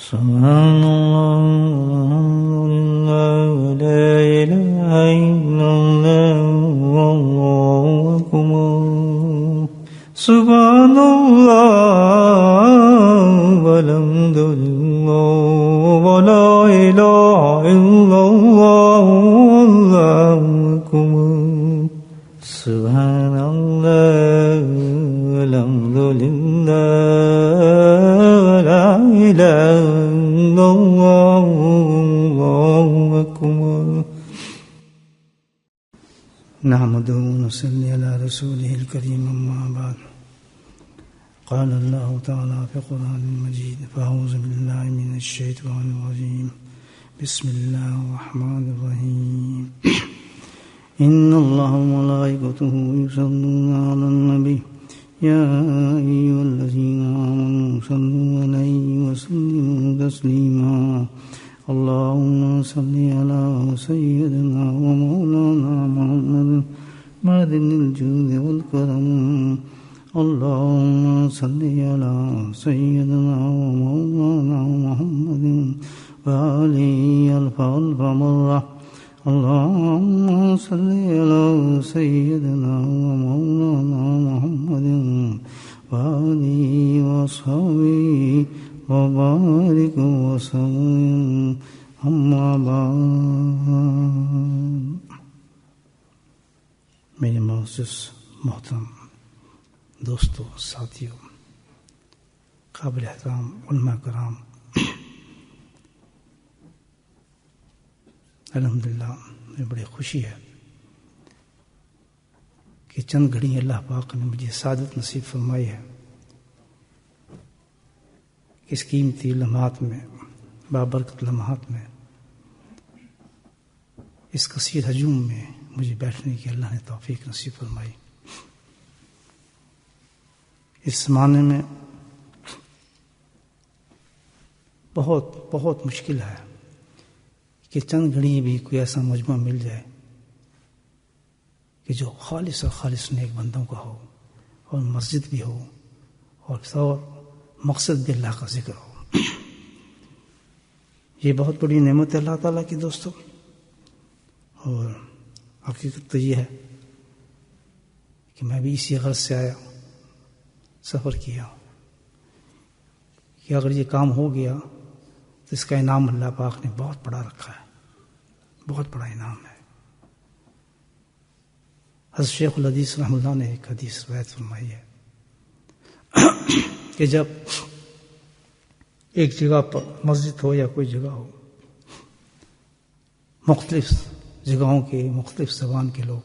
سبحان اللہ لا الہ الا اللہ واللہ اکبر سبحان اللہ والحمد للہ ولا الہ الا اللہ واللہ اکبر سبحان اللہ والحمد للہ ولا الہ الا اللہ واللہ اکبر نحمده ونصلي على رسوله الكريم أما بعد قال الله تعالى في القرآن المجيد فأعوذ بالله من الشيطان الرجيم بسم الله الرحمن الرحيم إن الله وملائكته يصلون على النبي يا أيها الذين آمنوا صلوا عليه وسلموا تسليما اللهم صل على سيدنا ومولانا محمد معدن الجود والكرم اللهم صل على سيدنا ومولانا محمد وآله ألف مرة اللهم صل على سيدنا ومولانا محمد وآله وصحبه وبارك وسلم اما بعد میرے معزز محترم دوستوں ساتھیوں قابل احترام علماء کرام الحمدللہ مجھے بڑی خوشی ہے کہ چند گھڑی اللہ پاک نے مجھے سعادت نصیب فرمائی ہے اس قیمتی لمحات میں بابرکت لمحات میں اس کثیر ہجوم میں مجھے بیٹھنے کی اللہ نے توفیق نصیب فرمائی. اس زمانے میں بہت بہت مشکل ہے کہ چند گھڑی بھی کوئی ایسا مجموعہ مل جائے کہ جو خالص اور خالص نیک بندوں کا ہو اور مسجد بھی ہو اور مقصد بھی اللہ کا ذکر ہو. یہ بہت بڑی نعمت ہے اللہ تعالیٰ کی دوستوں. اور حقیقت تو یہ ہے کہ میں بھی اسی غرض سے آیا سفر کیا کہ اگر یہ کام ہو گیا تو اس کا انعام اللہ پاک نے بہت بڑا رکھا ہے, بہت بڑا انعام ہے. حضرت شیخ الحدیث رحمہ اللہ نے ایک حدیث روایت فرمائی ہے کہ جب ایک جگہ پر مسجد ہو یا کوئی جگہ ہو, مختلف جگہوں کے مختلف زبان کے لوگ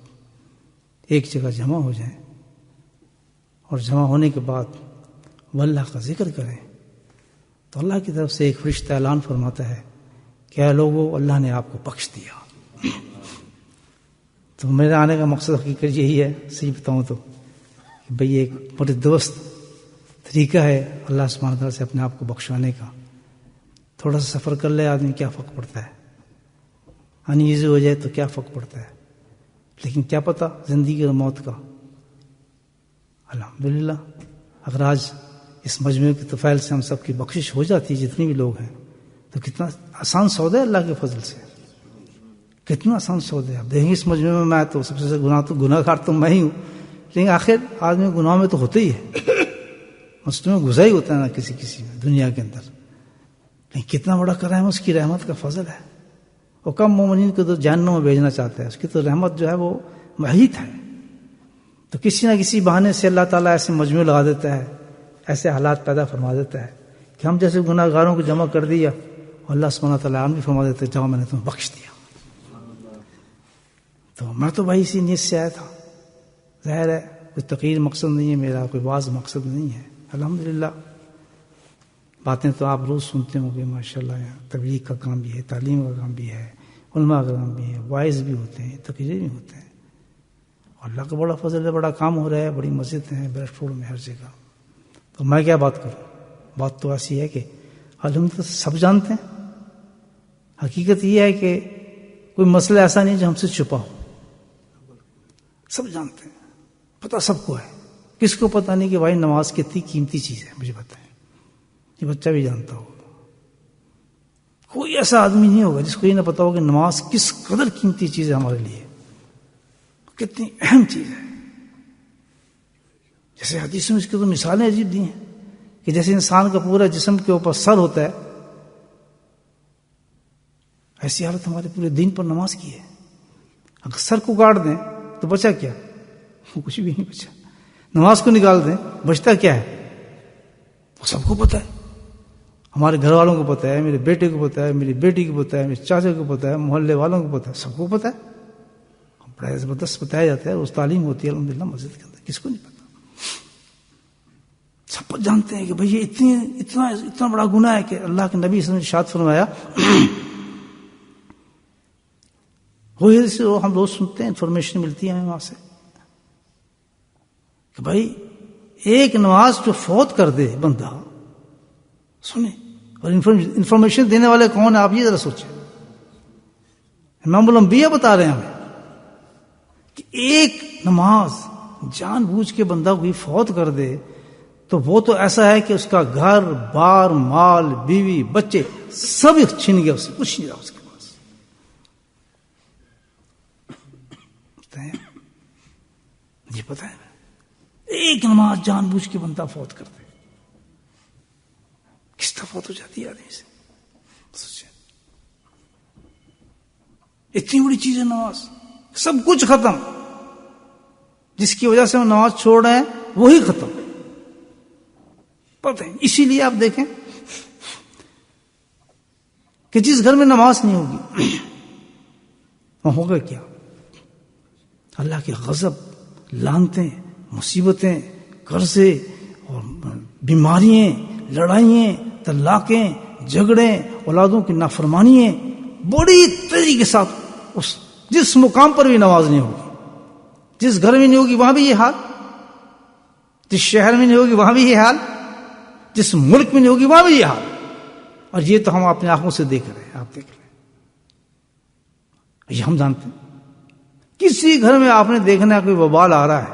ایک جگہ جمع ہو جائیں اور جمع ہونے کے بعد وہ اللہ کا ذکر کریں تو اللہ کی طرف سے ایک فرشتہ اعلان فرماتا ہے کہ اے لوگوں اللہ نے آپ کو بخش دیا. تو میرے آنے کا مقصد حقیقت یہی ہے, صحیح بتاؤں تو کہ بھئی ایک بڑے دوست طریقہ ہے اللہ سبحانہ تعالیٰ سے اپنے آپ کو بخشوانے کا. تھوڑا سا سفر کر لے آدمی کیا فرق پڑتا ہے, انیزی ہو جائے تو کیا فرق پڑتا ہے, لیکن کیا پتہ زندگی اور موت کا. الحمدللہ اگر آج اس مجموعے کے طفیل سے ہم سب کی بخشش ہو جاتی ہے جتنے بھی لوگ ہیں تو کتنا آسان سودا ہے اللہ کے فضل سے, کتنا آسان سودا ہے. اب دیکھیں اس مجموعے میں میں تو سب سے گناہ گار تو میں ہی ہوں, لیکن آخر آدمی گناہ میں تو ہوتے ہی ہے, مسلم میں گزا ہی ہوتا ہے نا کسی میں دنیا کے اندر, لیکن کتنا بڑا کرم اس کی رحمت کا فضل ہے. وہ کم مومنین کو تو جہنم میں بھیجنا چاہتا ہے, اس کی تو رحمت جو ہے وہ محیط ہے. تو کسی نہ کسی بہانے سے اللہ تعالیٰ ایسے مجموعے لگا دیتا ہے, ایسے حالات پیدا فرما دیتا ہے کہ ہم جیسے گناہ گاروں کو جمع کر دیا اور اللہ سبحانہ تعالیٰ بھی فرما دیتے جاؤ میں نے تمہیں بخش دیا. تو میں تو بھائی اسی نیت سے آیا تھا. ظاہر ہے کوئی تقریر مقصد نہیں ہے میرا, کوئی واعظ مقصد نہیں ہے. الحمدللہ باتیں تو آپ روز سنتے ہوں گے ماشاءاللہ. تبلیغ کا کام بھی ہے, تعلیم کا کام بھی ہے, علماء کا کام بھی ہے, واعظ بھی ہوتے ہیں, تقریریں بھی ہوتے ہیں. اللہ کا بڑا فضل ہے, بڑا کام ہو رہا ہے, بڑی مسجد ہیں بیسٹ فوڈ میں ہر جگہ. تو میں کیا بات کروں, بات تو ایسی ہے کہ الحمدللہ سب جانتے ہیں. حقیقت یہ ہے کہ کوئی مسئلہ ایسا نہیں جو ہم سے چھپا ہو, سب جانتے ہیں, پتہ سب کو ہے. کس کو پتہ نہیں کہ بھائی نماز کتنی قیمتی چیز ہے, مجھے بتائیں. یہ بچہ بھی جانتا ہوگا, کوئی ایسا آدمی نہیں ہوگا جس کو یہ نہ پتا ہو کہ نماز کس قدر قیمتی چیز ہے ہمارے لیے، کتنی اہم چیز ہے. جیسے حدیث میں اس کی تو مثالیں عجیب دی ہیں کہ جیسے انسان کا پورا جسم کے اوپر سر ہوتا ہے، ایسی حالت ہمارے پورے دین پر نماز کی ہے. اگر سر کو کاٹ دیں تو بچا کیا؟ کچھ بھی نہیں بچا. نماز کو نکال دیں بچتا کیا ہے؟ وہ سب کو پتا ہے. ہمارے گھر والوں کو پتا ہے، میرے بیٹے کو پتا ہے، میری بیٹی کو پتا ہے، میرے چاچا کو پتا ہے، محلے والوں کو پتا ہے، سب کو پتا ہے. بڑا زبردست بتایا جاتا ہے، اس تعلیم ہوتی ہے الحمدللہ مسجد کے اندر. کس کو نہیں پتا؟ سب جانتے ہیں کہ بھئی یہ اتنا بڑا گناہ ہے کہ اللہ کے نبی صلی اللہ علیہ وسلم نے ارشاد فرمایا. وہی سے ہم روز سنتے ہیں، انفارمیشن ملتی ہے ہمیں وہاں سے کہ بھائی ایک نماز جو فوت کر دے بندہ، سنیں، اور انفارمیشن دینے والے کون ہیں آپ یہ ذرا سوچیں. امام الانبیاء بتا رہے ہیں ہمیں کہ ایک نماز جان بوجھ کے بندہ کوئی فوت کر دے تو وہ تو ایسا ہے کہ اس کا گھر بار مال بیوی بچے سب چھن گیا، اس سے کچھ نہیں رہا اس کے پاس. یہ پتہ ہے ایک نماز جان بوجھ کے بندہ فوت کر دے کس طرح فوت ہو جاتی ہے آدمی سے. سوچیں اتنی بڑی چیز ہے نماز، سب کچھ ختم. جس کی وجہ سے ہم نماز چھوڑ رہے ہیں وہی ختم. پتہ ہے اسی لیے آپ دیکھیں کہ جس گھر میں نماز نہیں ہوگی وہاں ہوگا کیا؟ اللہ کے غضب، لعنتیں، مصیبتیں، قرضے اور بیماریاں، لڑائیاں، طلاقیں، جھگڑے، اولادوں کی نافرمانیاں بڑی تیزی کے ساتھ. جس مقام پر بھی نماز نہیں ہوگی، جس گھر میں نہیں ہوگی وہاں بھی یہ حال، جس شہر میں نہیں ہوگی وہاں بھی یہ حال، جس ملک میں نہیں ہوگی وہاں بھی یہ حال. اور یہ تو ہم اپنے آنکھوں سے دیکھ رہے ہیں، آپ دیکھ رہے ہیں، یہ ہم جانتے ہیں. کسی گھر میں آپ نے دیکھنا ہے کوئی وبال آ رہا ہے،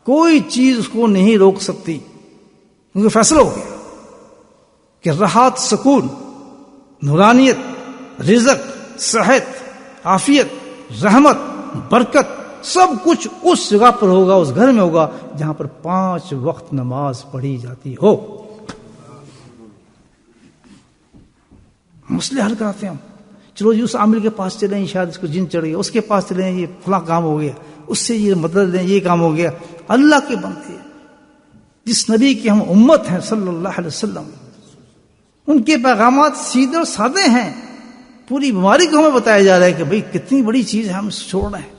کوئی چیز اس کو نہیں روک سکتی، کیونکہ فیصلہ ہو گیا کہ راحت، سکون، نورانیت، رزق، صحت، عافیت، رحمت، برکت سب کچھ اس جگہ پر ہوگا، اس گھر میں ہوگا جہاں پر 5 وقت نماز پڑھی جاتی ہو. مسئلے حل کراتے ہیں ہم. چلو جی اس عامل کے پاس چلیں، شاید اس کو جن چڑھ گیا، اس کے پاس چلیں، یہ فلاں کام ہو گیا، اس سے یہ مدد لیں، یہ کام ہو گیا. اللہ کے بندے جس نبی کی ہم امت ہیں صلی اللہ علیہ وسلم، ان کے پیغامات سیدھے اور سادے ہیں. پوری بیماری کو ہمیں بتایا جا رہا ہے کہ بھئی کتنی بڑی چیز ہے، ہم اس کو چھوڑ رہے ہیں.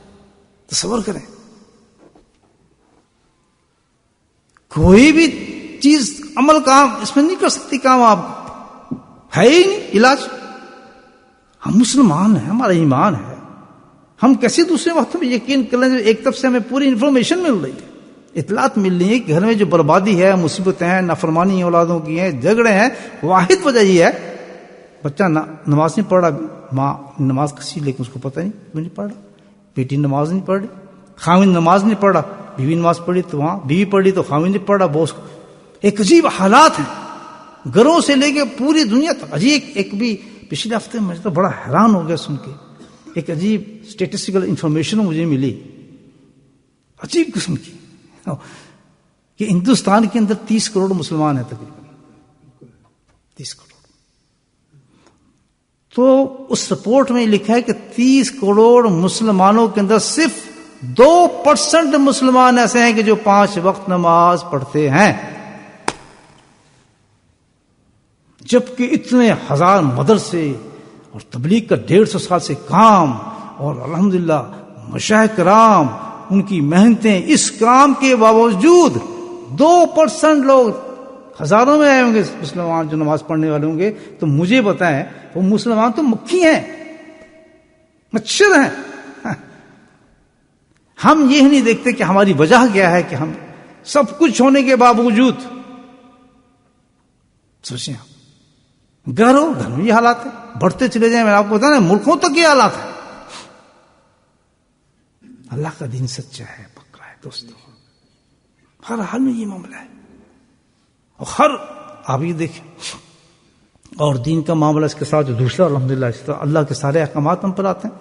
تصور کریں کوئی بھی چیز عمل کام اس میں نہیں کر سکتی، کام آپ ہے ہی نہیں علاج. ہم مسلمان ہیں، ہمارا ایمان ہے، ہم کیسے دوسرے وقت میں یقین کر لیں؟ ایک طرف سے ہمیں پوری انفارمیشن مل رہی ہے، اطلاعات مل رہی ہے کہ گھر میں جو بربادی ہے، مصیبتیں ہیں، نافرمانی اولادوں کی ہیں، جھگڑے ہیں، واحد وجہ یہ ہے بچہ نماز نہیں پڑھ رہا. ماں نماز کسی لیکن اس کو پتہ نہیں پڑھ رہا. بیٹی نماز نہیں پڑھ رہی، خاوند نماز نہیں پڑھ رہا، بیوی نماز پڑھی تو وہاں بیوی پڑھ رہی تو خاوند نہیں پڑھ رہا، بوس. ایک عجیب حالات ہیں گھروں سے لے کے پوری دنیا تک. عجیب ایک بھی پچھلے ہفتے مجھے تو بڑا حیران ہو گیا سن کے، ایک عجیب اسٹیٹسٹیکل انفارمیشن مجھے ملی عجیب قسم کی کہ ہندوستان کے اندر 30 کروڑ مسلمان ہیں تقریباً 30 کروڑ. تو اس رپورٹ میں لکھا ہے کہ 30 کروڑ مسلمانوں کے اندر صرف 2% مسلمان ایسے ہیں کہ جو 5 وقت نماز پڑھتے ہیں، جبکہ اتنے ہزار مدرسے اور تبلیغ کا 150 سال سے کام، اور الحمدللہ مشائخ کرام ان کی محنتیں، اس کام کے باوجود 2% لوگ، ہزاروں میں آئے ہوں گے مسلمان جو نماز پڑھنے والے ہوں گے. تو مجھے بتائیں وہ مسلمان تو مکھی ہیں، مچھر ہیں. ہم یہ نہیں دیکھتے کہ ہماری وجہ کیا ہے کہ ہم سب کچھ ہونے کے باوجود. سوچیں گھر میں یہ حالات ہے، بڑھتے چلے جائیں. میں آپ کو بتانا ملکوں تک یہ حالات ہے. اللہ کا دین سچا ہے، پکا ہے دوستو، ہر حال میں یہ معاملہ ہے. اور آپ یہ دیکھیں اور دین کا معاملہ اس کے ساتھ جو دوسرا الحمدللہ اس طرح اللہ کے سارے احکامات ہم پر آتے ہیں،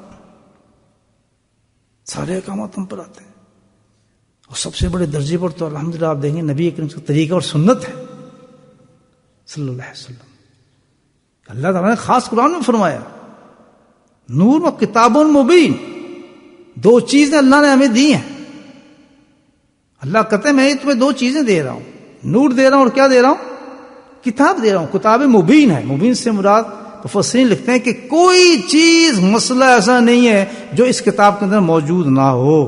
سارے احکامات ہم پر آتے ہیں. اور سب سے بڑے درجے پر تو الحمدللہ آپ دیکھیں نبی کریم کا طریقہ اور سنت ہے صلی اللہ علیہ وسلم. اللہ تعالیٰ نے خاص قرآن میں فرمایا نور و کتاب مبین، دو چیزیں اللہ نے ہمیں دی ہیں. اللہ کہتے ہیں میں تمہیں دو چیزیں دے رہا ہوں، نور دے رہا ہوں اور کیا دے رہا ہوں؟ کتاب دے رہا ہوں. کتاب مبین ہے، مبین سے مراد مفسرین لکھتے ہیں کہ کوئی چیز مسئلہ ایسا نہیں ہے جو اس کتاب کے اندر موجود نہ ہو.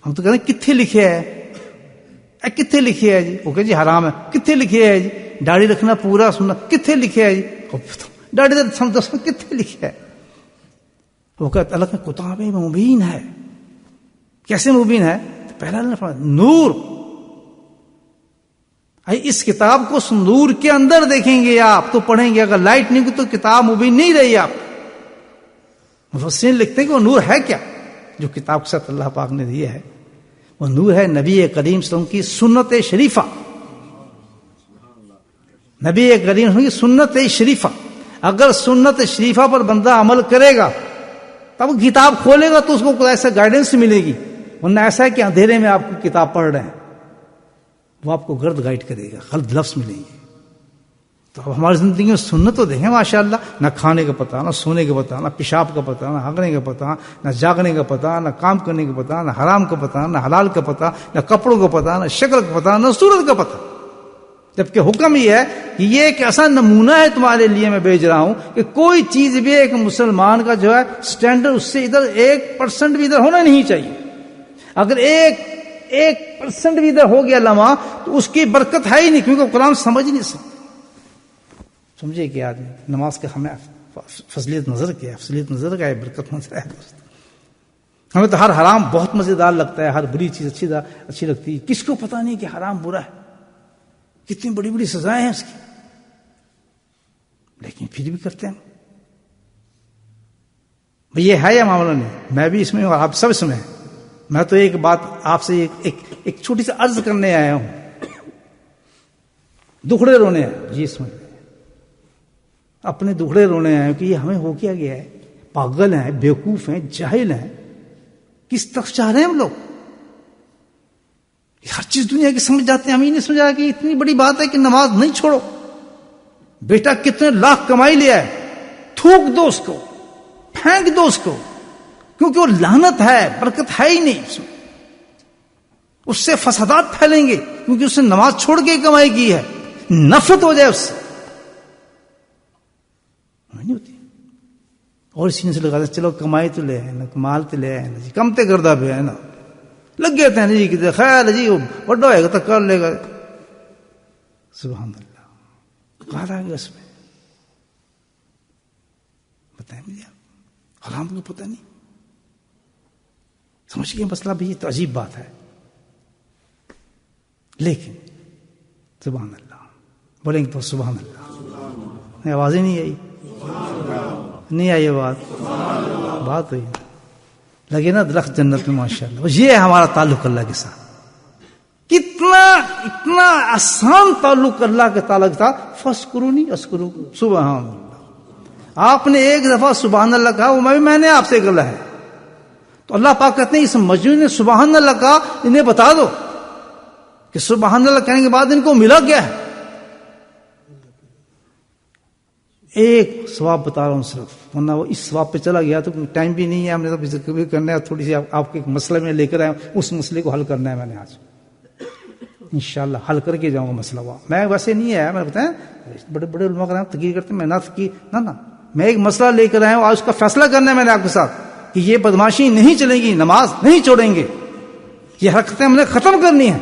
ہم تو کہتے ہیں کتنے لکھے ہے، کتنے لکھے ہے جی؟ وہ کہ جی حرام ہے. کتنے لکھے ہے جی؟ داڑھی رکھنا پورا سننا. کتنے لکھے ہے جی؟ داڑھی دس کتنے لکھے ہے؟ وہ کہتے اللہ کہ کتاب مبین ہے. کیسے مبین ہے؟ پہلا اللہ نے فرمایا نور. اس کتاب کو نور کے اندر دیکھیں گے آپ تو پڑھیں گے، اگر لائٹ نہیں تو کتاب مبین نہیں رہی. آپ مفسرین لکھتے ہیں کہ وہ نور ہے کیا جو کتاب کے ساتھ اللہ پاک نے دیا ہے؟ وہ نور ہے نبی کریم صلی اللہ علیہ وسلم کی سنت شریفہ. نبی کریم صلی اللہ علیہ وسلم کی سنت شریفہ. اگر سنت شریفہ پر بندہ عمل کرے گا تب وہ کتاب کھولے گا تو اس کو ایسا گائیڈنس ملے گی. ورنہ ایسا ہے کہ اندھیرے میں آپ کو کتاب پڑھ رہے ہیں، وہ آپ کو غلط گائیڈ کرے گا، غلط لفظ ملیں گے. تو اب ہماری زندگی میں سنت تو دیکھیں ماشاءاللہ، نہ کھانے کا پتہ، نہ سونے کا پتہ، نہ پیشاب کا پتہ، نہ ہگنے کا پتہ، نہ جاگنے کا پتہ، نہ کام کرنے کا پتہ، نہ حرام کا پتہ، نہ حلال کا پتہ، نہ کپڑوں کا پتہ، نہ شکل کا پتہ، نہ صورت کا پتہ. جبکہ حکم یہ ہے کہ یہ ایک ایسا نمونہ ہے تمہارے لیے میں بھیج رہا ہوں کہ کوئی چیز بھی ایک مسلمان کا جو ہے سٹینڈرڈ اس سے ادھر 1% بھی ادھر ہونا نہیں چاہیے. اگر 1% بھی ادھر ہو گیا لمحہ تو اس کی برکت ہے ہی نہیں، کیونکہ قرآن سمجھ نہیں سکتے. سمجھے کہ آدمی نماز کا ہمیں فضیلت نظر کیا، فضیلت نظر کا ہے، برکت نظر ہے. دوست ہمیں تو ہر حرام بہت مزیدار لگتا ہے، ہر بری چیز اچھی لگتی ہے. کس کو پتہ نہیں کہ حرام برا ہے، کتنی بڑی بڑی سزائیں ہیں اس کی، لیکن پھر بھی کرتے ہیں. یہ ہے یا معاملہ نہیں؟ میں بھی اس میں ہوں اور آپ سب اس میں ہیں. میں تو ایک بات آپ سے ایک چھوٹی سی عرض کرنے آیا ہوں. دکھڑے رونے ہیں جی، اس میں اپنے دکھڑے رونے آئے کہ یہ ہمیں ہو کیا گیا ہے، پاگل ہیں، بیوقوف ہیں، جاہل ہیں. کس طرف چاہ رہے ہیں ہم لوگ؟ ہر چیز دنیا کی سمجھ جاتے ہیں، ہم ہی نہیں سمجھا کہ اتنی بڑی بات ہے کہ نماز نہیں چھوڑو. بیٹا کتنے لاکھ کمائی لیا ہے، تھوک دو اس کو، پھینک دو اس کو، کیونکہ وہ لعنت ہے، برکت ہے ہی نہیں اس میں. اس سے فسادات پھیلیں گے کیونکہ اس نے نماز چھوڑ کے کمائی کی ہے. نفرت ہو جائے اس سے نہیں ہوتی. اور اسی سے لگا چلو کمائی تو لے آئے نا، مال تو لے آئے نا جی، کم تے کردہ بھی ہے نا، لگ گئے تھے جی کہ خیر جی بڑا ہوئے گا تو کر لے گا. سبحان اللہ، کہا رہا گیا اس میں بتائیں مجھے، حرام کو پتہ نہیں. سمجھ گئے مسئلہ بھی؟ یہ تو عجیب بات ہے. لیکن سبحان اللہ بولیں گے تو سبحان اللہ. آواز ہی نہیں آئی، نہیں آئی بات ہوئی لگے نا درخت جنت میں ماشاءاللہ. یہ ہے ہمارا تعلق اللہ کے ساتھ. اتنا آسان تعلق اللہ کے تعلق تھا. فَاسْكُرُونِي أَذْكُرُكُمْ. سبحان اللہ. آپ نے ایک دفعہ سبحان اللہ کہا، وہ میں نے آپ سے کہا ہے، تو اللہ پاک کہتے ہیں اس مجنون نے سبحان اللہ کہا، انہیں بتا دو کہ سبحان اللہ کہنے کے بعد ان کو ملا کیا ہے. ایک ثواب بتا رہا ہوں صرف، ورنہ وہ اس ثواب پہ چلا گیا تو ٹائم بھی نہیں ہے. ہم نے تو کبھی کرنا ہے، تھوڑی سی آپ کے ایک مسئلے میں لے کر آئے، اس مسئلے کو حل کرنا ہے. میں نے آج انشاءاللہ حل کر کے جاؤں گا مسئلہ. ہوا میں ویسے نہیں آیا، میں بتائیں بڑے بڑے علماء کرام تقریر کرتے ہیں، میں نہ میں ایک مسئلہ لے کر آیا ہوں، آج اس کا فیصلہ کرنا ہے میں نے آپ کے ساتھ کہ یہ بدماشی نہیں چلے گی، نماز نہیں چھوڑیں گے، یہ حرکتیں ہم نے ختم کرنی ہے.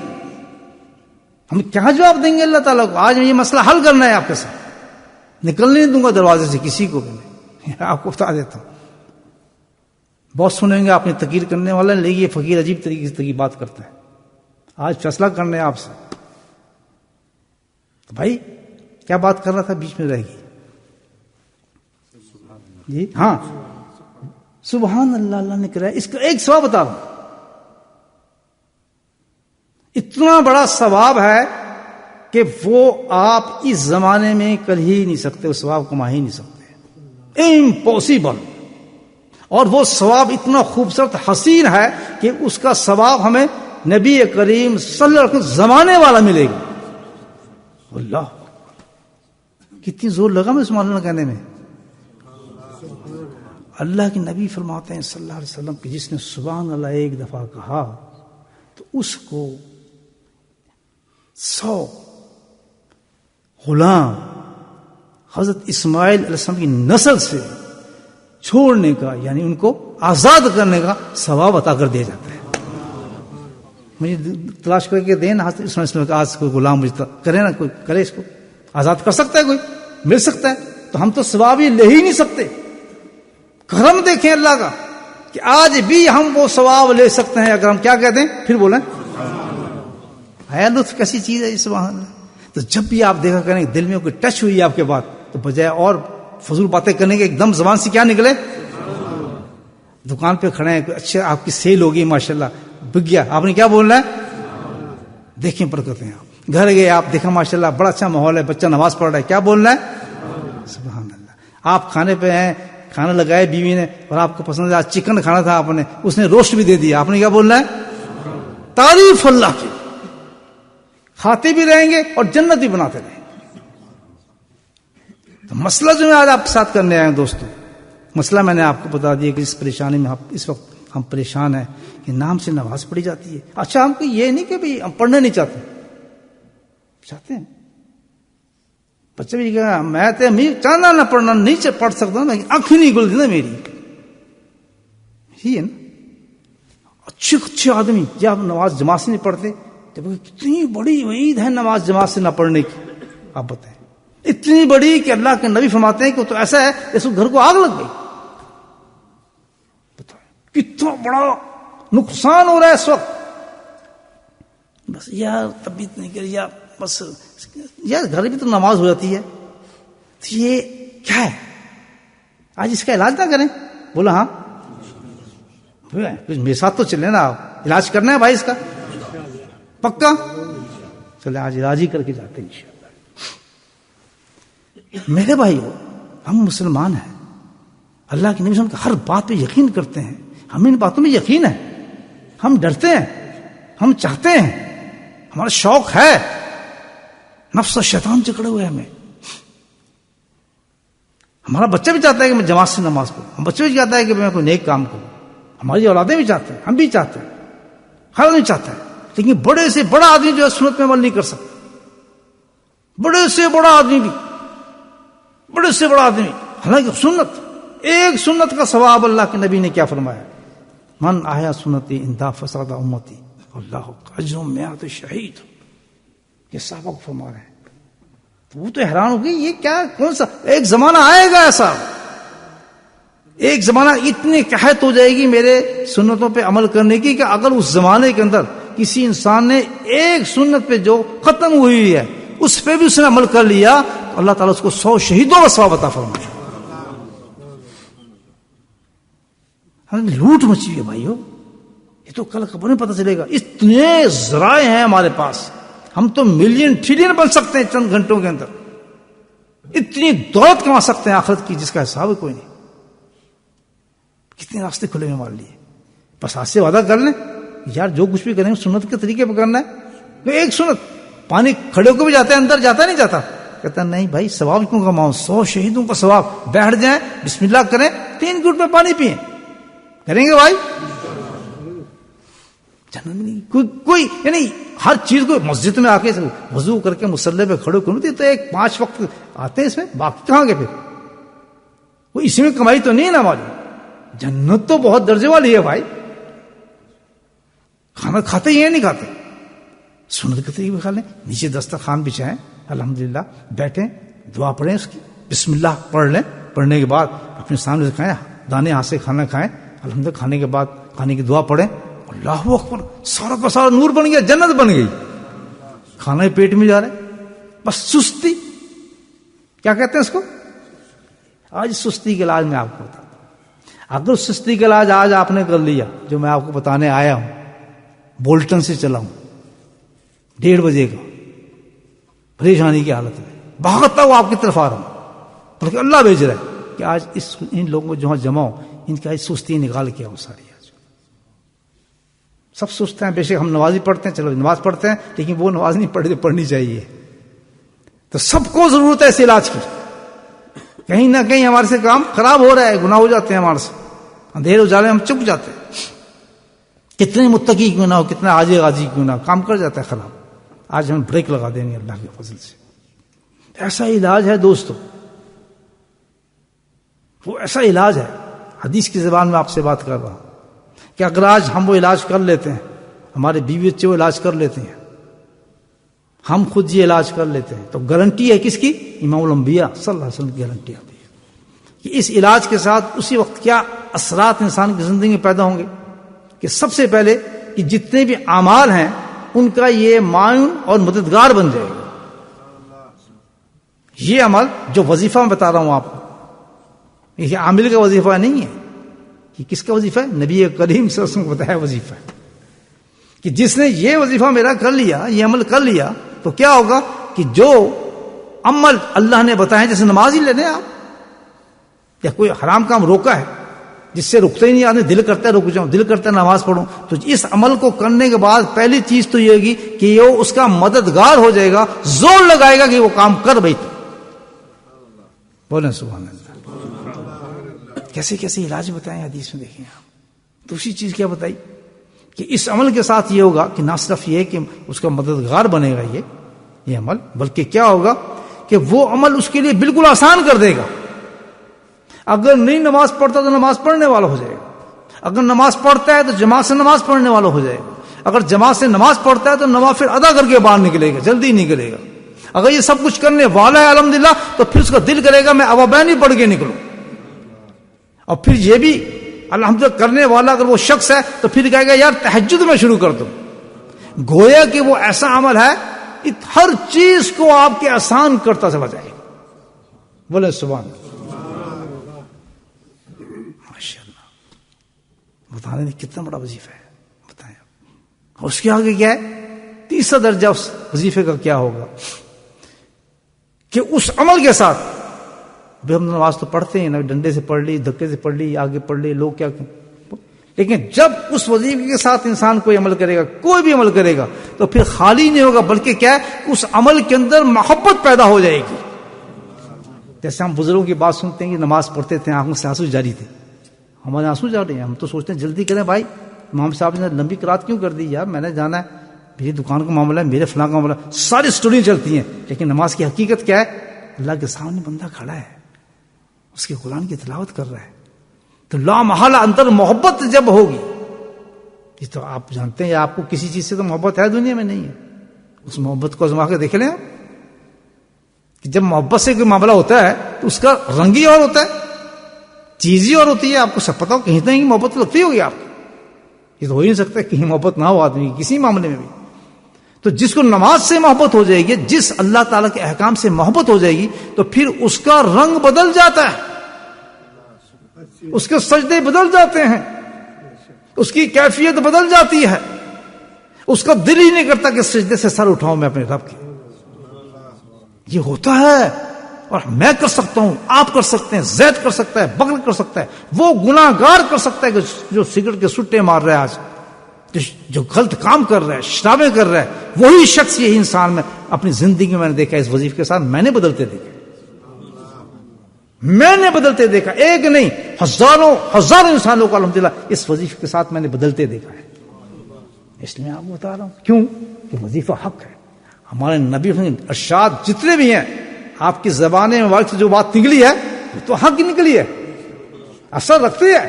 ہم کیا جواب دیں گے اللہ تعالیٰ کو؟ آج یہ مسئلہ حل کرنا ہے آپ کے ساتھ. نکلنے نہیں دوں گا دروازے سے کسی کو بھی نہیں. آپ کو بتا دیتا ہوں، بہت سنیں گے آپ نے تقریر کرنے والا، لیکن یہ فقیر عجیب طریقے سے بات کرتا ہے. آج فیصلہ کرنا ہے آپ سے. تو بھائی کیا بات کر رہا تھا، بیچ میں رہ گئی جی. ہاں سبحان اللہ، اللہ نے کرایا. اس کا ایک ثواب بتا رہا ہوں، اتنا بڑا ثواب ہے کہ وہ آپ اس زمانے میں کر ہی نہیں سکتے، وہ ثواب کما ہی نہیں سکتے، امپاسبل. اور وہ ثواب اتنا خوبصورت حسین ہے کہ اس کا ثواب ہمیں نبی کریم صلی اللہ علیہ وسلم زمانے والا ملے گا. اللہ کتنی زور لگا میں سبحان اللہ کہنے میں. اللہ کے نبی فرماتے ہیں صلی اللہ علیہ وسلم کہ جس نے سبحان اللہ ایک دفعہ کہا تو اس کو 100 غلام حضرت اسماعیل علیہ السلام کی نسل سے چھوڑنے کا، یعنی ان کو آزاد کرنے کا ثواب عطا کر دیا جاتا ہے. مجھے تلاش کر کے دیں نا حضرت اسماعیل علیہ السلام کا، آج کوئی غلام مجھے کرے نا، کوئی کرے، اس کو آزاد کر سکتا ہے، کوئی مل سکتا ہے. تو ہم تو ثواب ہی لے ہی نہیں سکتے. کرم دیکھیں اللہ کا کہ آج بھی ہم وہ ثواب لے سکتے ہیں اگر ہم کیا کہتے ہیں، پھر بولیں ہے لطف کیسی چیز ہے سبحان اللہ. تو جب بھی آپ دیکھا کریں دل میں کوئی ٹچ ہوئی آپ کے بات، تو بجائے اور فضول باتیں کرنے کے ایک دم زبان سے کیا نکلے، دکان پہ کھڑے ہیں، اچھا آپ کی سیل ہوگی ماشاءاللہ، بک گیا، آپ نے کیا بولنا ہے، دیکھیں برکتیں. آپ گھر گئے، آپ دیکھا ماشاءاللہ بڑا اچھا ماحول ہے، بچہ نماز پڑھ رہا ہے، کیا بولنا ہے سبحان اللہ. آپ کھانے پہ ہیں، کھانا لگائے بیوی نے اور آپ کو پسند ہے، آج چکن کھانا تھا آپ نے، اس نے روسٹ بھی دے دیا، آپ نے کیا بولنا ہے، تعریف اللہ کی. کھاتے بھی رہیں گے اور جنت بھی بناتے رہیں گے. تو مسئلہ جو میں آج آپ کے ساتھ کرنے آئے ہیں دوستو، مسئلہ میں نے آپ کو بتا دیا کہ اس پریشانی میں اس وقت ہم پریشان ہیں کہ نام سے نماز پڑھی جاتی ہے. اچھا ہم کو یہ نہیں کہ بھئی ہم پڑھنا نہیں چاہتے ہیں. بچے بھی کہا میں تو چاہنا نہ پڑھنا، نہیں پڑھ سکتا نا، آنکھ ہی نہیں کھلتی نا میری. یہی ہے نا اچھے آدمی جب نماز جماعت سے نہیں پڑھتے، جب کتنی بڑی وعید ہے نماز جماعت سے نہ پڑھنے کی. آپ بتائیں اتنی بڑی کہ اللہ کے نبی فرماتے ہیں کہ تو ایسا ہے جیسے گھر کو آگ لگ گئی. بتائیں کتنا بڑا نقصان ہو رہا ہے اس وقت. بس یار طبیعت نہیں کری، یا بس یار گھر بھی تو نماز ہو جاتی ہے، تو یہ کیا ہے، آج اس کا علاج نہ کریں. بولا ہاں میرے ساتھ تو چلے نا، آپ علاج کرنا ہے بھائی اس کا پکا، چلے آج علاج ہی کر کے جاتے ہیں انشاءاللہ. میرے بھائی ہم مسلمان ہیں، اللہ کے نبی صلی اللہ علیہ وسلم کی ہر بات پہ یقین کرتے ہیں، ہمیں ان باتوں میں یقین ہے، ہم ڈرتے ہیں، ہم چاہتے ہیں، ہمارا شوق ہے. نفس و شیطان چکڑے ہوئے ہمیں. ہمارا بچہ بھی چاہتا ہے کہ میں جماعت سے نماز پڑھوں، ہم بچہ بھی چاہتا ہے کہ میں کوئی نیک کام کروں، ہماری اولادیں بھی چاہتے ہیں، ہم بھی چاہتے ہیں، ہر آدمی چاہتا ہے. لیکن بڑے سے بڑا آدمی جو ہے سنت میں عمل نہیں کر سکتا. بڑے سے بڑا آدمی بھی، بڑے سے بڑا آدمی، حالانکہ سنت، ایک سنت کا ثواب اللہ کے نبی نے کیا فرمایا، من آیا سنتی اندا فساد امتی اللہ اجر میات شہید. یہ سابق فرما رہے ہیں. تو وہ تو حیران ہو گئی، یہ کیا، کون سا ایک زمانہ آئے گا ایسا، ایک زمانہ اتنی قحط ہو جائے گی میرے سنتوں پہ عمل کرنے کی کہ اگر اس زمانے کے اندر کسی انسان نے ایک سنت پہ جو ختم ہوئی ہے اس پہ بھی اس نے عمل کر لیا تو اللہ تعالیٰ اس کو 100 شہیدوں کا ثواب عطا فرمائے. لوٹ مچی ہے بھائیو، یہ تو کل خبر نہیں پتہ چلے گا. اتنے ذرائع ہیں ہمارے پاس، ہم تو ملین ٹریلین بن سکتے ہیں چند گھنٹوں کے اندر. اتنی دولت کما سکتے ہیں آخرت کی جس کا حساب ہے کوئی نہیں. کتنے راستے کھلے ہیں ہمارے لیے. بس آج سے وعدہ کر لیں یار جو کچھ بھی کریں سنت کے طریقے پہ کرنا ہے. ایک سنت پانی کھڑے کو بھی جاتا ہے اندر، جاتا نہیں جاتا، کہتا نہیں بھائی ثواب کیوں کماؤں، 100 شہیدوں کا ثواب. بیٹھ جائیں بسم اللہ کریں، 3 گھٹ میں پانی پئیں، کریں گے بھائی جنت میں. کوئی یعنی ہر چیز کو مسجد میں آ کے وضو کر کے مصلی پہ کھڑے کروں تو ایک 5 وقت آتے ہیں اس میں، باقی کہاں گے پھر. وہ اسی میں کمائی تو نہیں ہے نا ہماری. جنت تو بہت درجے والی ہے بھائی. کھانا کھاتے ہی ہیں نہیں کھاتے، سنت کے طریقے کھا لیں. نیچے دسترخوان بچھائیں، الحمدللہ بیٹھیں، دعا پڑھیں اس کی، بسم اللہ پڑھ لیں. پڑھنے کے بعد اپنے سامنے سے کھائیں، دانے ہاتھ سے کھانا کھائیں، الحمدللہ. کھانے کے بعد کھانے کی دعا پڑھیں، اللہ اکبر، سارا کا سارا نور بن گیا، جنت بن گئی. کھانا ہی پیٹ میں جا رہا ہے. بس سستی کیا کہتے ہیں اس کو. آج سستی کا علاج میں آپ کو بتاتا ہوں. اگر سستی کا علاج آج آپ نے کر لیا جو میں آپ کو بتانے آیا ہوں، بولٹن سے چلا ہوں 1:30 بجے کا، پریشانی کی حالت میں بھاگتا ہوا آپ کی طرف آ رہا ہوں، بلکہ اللہ بھیج رہا ہے کہ آج ان لوگوں کو جہاں جمع ہو، ان کی آج سستی نکال کے آؤ ساری۔ آج سب سوچتے ہیں بے شک ہم نمازی پڑھتے ہیں، چلو نماز پڑھتے ہیں، لیکن وہ نماز نہیں پڑھنی چاہیے۔ تو سب کو ضرورت ہے اس علاج کی، کہیں نہ کہیں ہمارے سے کام خراب ہو رہا ہے، گناہ ہو جاتے ہیں ہمارے سے، اندھیرے اجالے ہم چپ جاتے ہیں، کتنے متقی کیوں نہ ہو، کتنا عاجز غازی کیوں نہ ہو، کام کر جاتا ہے خراب۔ آج ہم بریک لگا دیں گے اللہ کے فضل سے۔ ایسا علاج ہے دوستو، وہ ایسا علاج ہے، حدیث کی زبان میں آپ سے بات کر رہا ہوں کہ اگر آج ہم وہ علاج کر لیتے ہیں، ہمارے بیوی بچے وہ علاج کر لیتے ہیں، ہم خود یہ علاج کر لیتے ہیں، تو گارنٹی ہے کس کی؟ امام الانبیاء صلی اللہ علیہ وسلم کی گارنٹی آتی ہے کہ اس علاج کے ساتھ اسی وقت کیا اثرات انسان کی زندگی میں پیدا ہوں گے کہ سب سے پہلے کہ جتنے بھی اعمال ہیں ان کا یہ معاون اور مددگار بن جائے گا۔ یہ عمل جو وظیفہ میں بتا رہا ہوں آپ کو، یہ عامل کا وظیفہ نہیں ہے، یہ کس کا وظیفہ ہے؟ نبی کریم صلی اللہ علیہ وسلم کو بتایا وظیفہ ہے کہ جس نے یہ وظیفہ میرا کر لیا، یہ عمل کر لیا، تو کیا ہوگا کہ جو عمل اللہ نے بتایا، جیسے نماز ہی لینے آپ، یا کوئی حرام کام روکا ہے جس سے رکتے ہی نہیں آدمی، دل کرتا ہے رک جاؤں، دل کرتا ہے نماز پڑھوں، تو اس عمل کو کرنے کے بعد پہلی چیز تو یہ ہوگی کہ یہ اس کا مددگار ہو جائے گا، زور لگائے گا کہ وہ کام کر بیٹھ۔ بولیں سبحان اللہ۔ کیسے کیسے علاج بتائیں حدیث میں، دیکھیں آپ۔ دوسری چیز کیا بتائی کہ اس عمل کے ساتھ یہ ہوگا کہ نہ صرف یہ کہ اس کا مددگار بنے گا یہ عمل، بلکہ کیا ہوگا کہ وہ عمل اس کے لیے بالکل آسان کر دے گا۔ اگر نہیں نماز پڑھتا تو نماز پڑھنے والا ہو جائے گا، اگر نماز پڑھتا ہے تو جماعت سے نماز پڑھنے والا ہو جائے گا، اگر جماعت سے نماز پڑھتا ہے تو نوافل ادا کر کے باہر نکلے گا، جلدی نکلے گا۔ اگر یہ سب کچھ کرنے والا ہے الحمدللہ، تو پھر اس کا دل کرے گا میں اوابین ہی پڑھ کے نکلوں، اور پھر یہ بھی الحمدللہ کرنے والا اگر وہ شخص ہے تو پھر کہے گا یار تہجد میں شروع کر دو۔ گویا کہ وہ ایسا عمل ہے ہر چیز کو آپ کے آسان کرتا چلا جائے گا۔ بولے سبحان اللہ، ماشاء اللہ۔ بتانے میں کتنا بڑا وظیفہ ہے، بتائیں اور اس کے آگے کیا ہے؟ تیسرا درجہ اس وظیفے کا کیا ہوگا کہ اس عمل کے ساتھ بھی ہم نماز تو پڑھتے ہیں، نہ ڈنڈے سے پڑھ لی، دھکے سے پڑھ لی، آگے پڑھ لی، لوگ کیا، لیکن جب اس وظیفے کے ساتھ انسان کوئی عمل کرے گا، کوئی بھی عمل کرے گا، تو پھر خالی نہیں ہوگا، بلکہ کیا ہے اس عمل کے اندر محبت پیدا ہو جائے گی۔ جیسے ہم بزرگوں کی بات سنتے ہیں کہ نماز پڑھتے تھے، آنکھوں سے آنسو جاری تھے، ہمارے آنسو جا رہے ہیں، ہم تو سوچتے ہیں جلدی کریں بھائی، امام صاحب نے لمبی قرات کیوں کر دی، یار میں نے جانا ہے، میری دکان کا معاملہ ہے، میرے فلاں کا معاملہ، ساری سٹوری چلتی ہیں، لیکن نماز کی حقیقت کیا ہے؟ اللہ کے سامنے بندہ کھڑا ہے، اس کے قرآن کی تلاوت کر رہا ہے، تو لا محالہ اندر محبت جب ہوگی، یہ تو آپ جانتے ہیں، آپ کو کسی چیز سے تو محبت ہے دنیا میں نہیں ہے، اس محبت کو آزما کے دیکھ لیں آپ کہ جب محبت سے کوئی معاملہ ہوتا ہے تو اس کا رنگ ہی اور ہوتا ہے، چیز ہی اور ہوتی ہے۔ آپ کو سب پتا ہو کہیں نہ کہیں محبت لگتی ہوگی آپ کو، یہ تو ہو ہی نہیں سکتا کہیں محبت نہ ہو آدمی کسی معاملے میں بھی۔ تو جس کو نماز سے محبت ہو جائے گی، جس اللہ تعالیٰ کے احکام سے محبت ہو جائے گی، تو پھر اس کا رنگ بدل جاتا ہے، اس کے سجدے بدل جاتے ہیں، اس کی کیفیت بدل جاتی ہے، اس کا دل ہی نہیں کرتا کہ سجدے سے سر اٹھاؤں میں اپنے رب کے۔ یہ ہوتا ہے، اور میں کر سکتا ہوں، آپ کر سکتے ہیں، زید کر سکتا ہے، بکر کر سکتا ہے، وہ گناہگار کر سکتا ہے کہ جو سگریٹ کے سٹے مار رہا ہے آج، جو غلط کام کر رہا ہے، شرابیں کر رہا ہے، وہی شخص یہی انسان میں اپنی زندگی میں نے دیکھا، اس وظیفے کے ساتھ میں نے بدلتے دیکھا، میں نے بدلتے دیکھا، ایک نہیں ہزاروں انسانوں کو الحمدللہ اس وظیفے کے ساتھ میں نے بدلتے دیکھا ہے۔ اس لیے میں آپ کو بتا رہا ہوں، کیوں کہ وظیفہ حق ہے۔ ہمارے نبی ارشاد جتنے بھی ہیں، آپ کی زبان میں سے جو بات نکلی ہے وہ تو حق نکلی ہے، اثر رکھتی ہے۔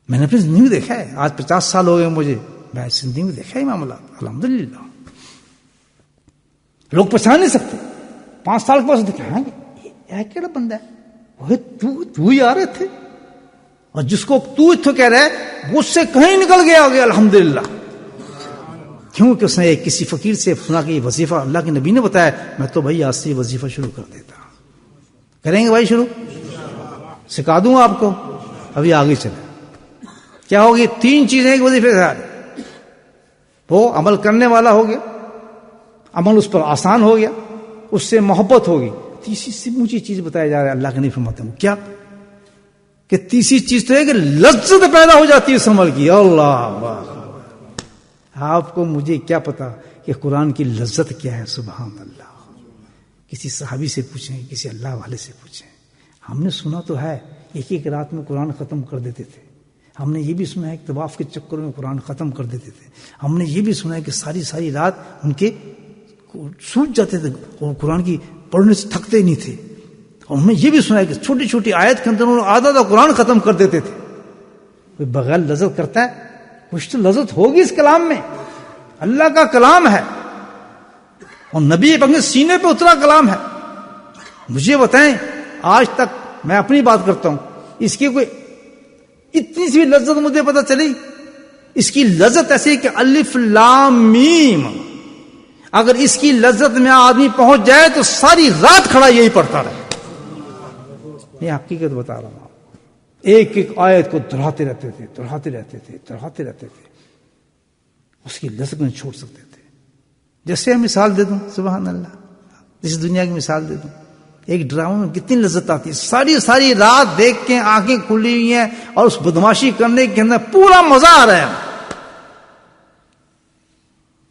میں نے اپنی زندگی میں دیکھا ہے، آج 50 سال ہو گئے مجھے، میں زندگی میں دیکھا ہے معاملہ الحمدللہ۔ لوگ پہچان نہیں سکتے، 5 سال کے بعد دیکھا یہ کیڑا بندہ ہے، وہ تو یار تھے، اور جس کو تو اتو کہہ رہا ہے وہ اس سے کہیں نکل گیا آگے الحمدللہ، کیونکہ اس نے کسی فقیر سے سنا کہ یہ وظیفہ اللہ کے نبی نے بتایا، میں تو بھائی آج سے یہ وظیفہ شروع کر دیتا۔ کریں گے بھائی شروع؟ سکھا دوں آپ کو، ابھی آگے چلیں۔ کیا ہوگی؟ 3 چیزیں ایک وظیفے سے، وہ عمل کرنے والا ہو گیا، عمل اس پر آسان ہو گیا، اس سے محبت ہوگی. تیسری مجھے چیز بتایا جا رہا ہے، اللہ کے نہیں فرماتے ہیں کیا کہ تیسری چیز تو ہے کہ لذت پیدا ہو جاتی ہے اس عمل کی. اللہ آپ کو مجھے کیا پتا کہ قرآن کی لذت کیا ہے. سبحان اللہ. کسی صحابی سے پوچھیں، کسی اللہ والے سے پوچھیں. ہم نے سنا تو ہے ایک ایک رات میں قرآن ختم کر دیتے تھے. ہم نے یہ بھی سنا ہے کہ طواف کے چکر میں قرآن ختم کر دیتے تھے. ہم نے یہ بھی سنا ہے کہ ساری ساری رات ان کے سوچ جاتے تھے اور قرآن کی پڑھنے سے تھکتے نہیں تھے. اور ہم نے یہ بھی سنا ہے کہ چھوٹی چھوٹی آیت کے اندر انہوں نے آدھا قرآن ختم کر دیتے تھے. کوئی بغیر لذت کرتا ہے؟ کچھ تو لذت ہوگی اس کلام میں. اللہ کا کلام ہے اور نبی اپنے سینے پہ اترا کلام ہے. مجھے بتائیں آج تک میں اپنی بات کرتا ہوں، اس کی کوئی اتنی سی لذت مجھے پتہ چلی. اس کی لذت ایسی کہ الف لام میم، اگر اس کی لذت میں آدمی پہنچ جائے تو ساری رات کھڑا یہی پڑھتا رہے. یہ حقیقت بتا رہا ہوں. ایک ایک آیت کو دہراتے رہتے تھے. اس کی لذت میں چھوڑ سکتے تھے. جیسے مثال دے دوں، سبحان اللہ، جس دنیا کی مثال دے دوں، ایک ڈرامہ میں کتنی لذت آتی ہے. ساری رات دیکھ کے آنکھیں کھلی ہوئی ہیں اور اس بدماشی کرنے کے اندر پورا مزہ آ رہا ہے،